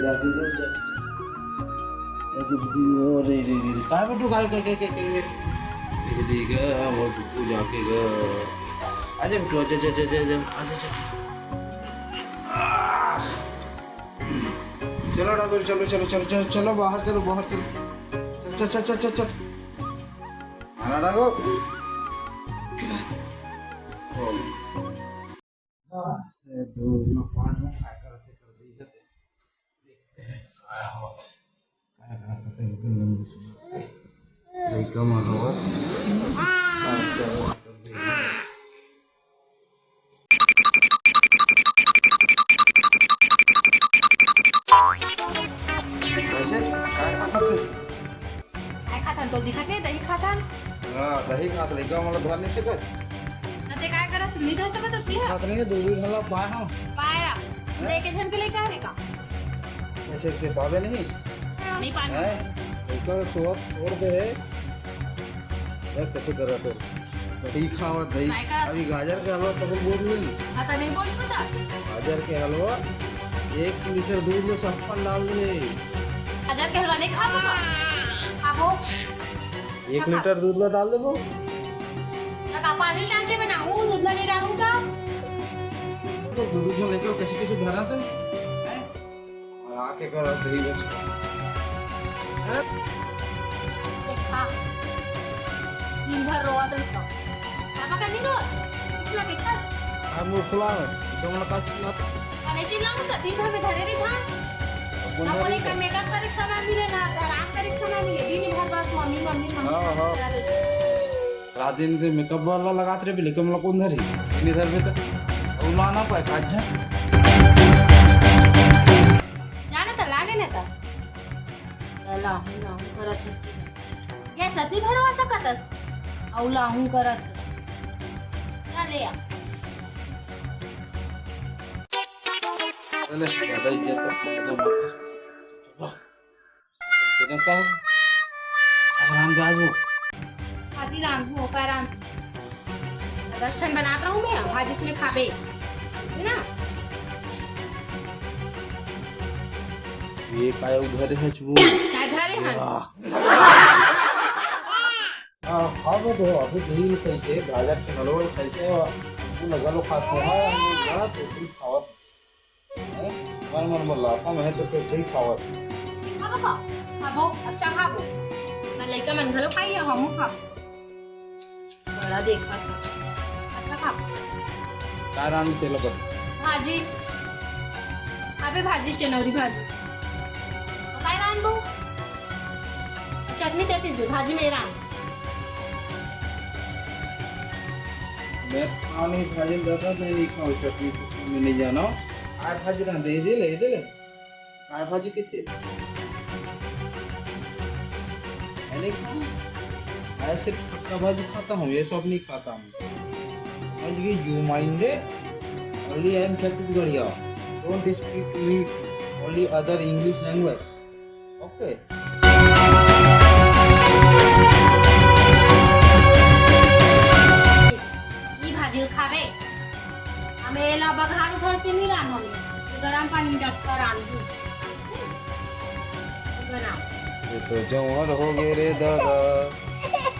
जाके रे काय बेटू काय देगा वो बेटू जाके ग आजा बेटू आजा चलो डाको चलो बाहर चलो चल आना डाको दूर में पानी में काय करते कर दी है देखते हैं आया हो काय करते हैं कि नंदी सुनते नहीं कम होगा वैसे काय खातान तो दिखत नाही दही खातान हां दही खात नाही का मला धर नाही शकत ना ते काय करत मी धर सकत होती हा खात नाही दूध मला पाय हां पायरा लेके झन के लेके आ रे का ऐसे के पावे नहीं पानी है उसका छोड़ दे यार कैसे कर रहा तो दही खावा दही अभी गाजर के हलवा तो बोल नहीं आता नहीं बोल पता गाजर के हलवा 1 लीटर दूध में सप्पन डाल दे गाजर के हलवा नहीं खाबो खाबो 1 लीटर दूध में डाल दे वो या का पानी डाल के बनाऊं दूध ला नहीं डालूंगा तो दूध जो लेके कैसे धरा थे और आके कर दही बस देखा दिन भर रोआ तो इतना पापा करनी रोज कुछ लगे खास हम वो खुला तो मला का चिल्ला हमें चिल्लाऊं तो दिन भर में धरे रे था अपने का मेकअप करे समय मिले ना आराम करे समय मिले दिन भर बस मम्मी हां रात दिन से मेकअप वाला लगाते रे लेकिन मला कोण धरी इनी धर पे तो उलाना पाए काजा जाने तो लागे ना तो ला हूं करत ये सती भरवा सकतस औला हूं करतस चले या चले ज्यादा इज्जत एकदम मत का सगरान बाजू हाजी राम हो करान दर्शन बनाता हूं मैं हाजी में खाबे है ना ये काय उधर है चू काय धरे हैं हाँ वो तो अभी दही कैसे गाजर के हलवा कैसे वो लगा लो खाते हैं ना तो ठीक खावत मन बोला था मैं तो ठीक खावत खाबो अच्छा खाबो मैं लइका मन घलो खाई हम खा बड़ा देखा अच्छा खा कारण ते लोग भाजी अबे भाजी चनौरी भाजी काय रान बो चटनी ते पीस दे भाजी में रान मैं खाने भाजी दादा तो नहीं खाओ चटनी में नहीं जाना आज भाजी ना दे दे काय भाजी किथे मैंने मैं सिर्फ पक्का भाजी खाता हूँ ये सब नहीं खाता हूँ आज ये you minded only I am छत्तीसगढ़िया don't speak to me only other English language okay ये भाजी खाबे हमें ला बघारू भर के नहीं रान हम गरम पानी में डाल कर रान दू बना ये तो जवान हो गए रे दादा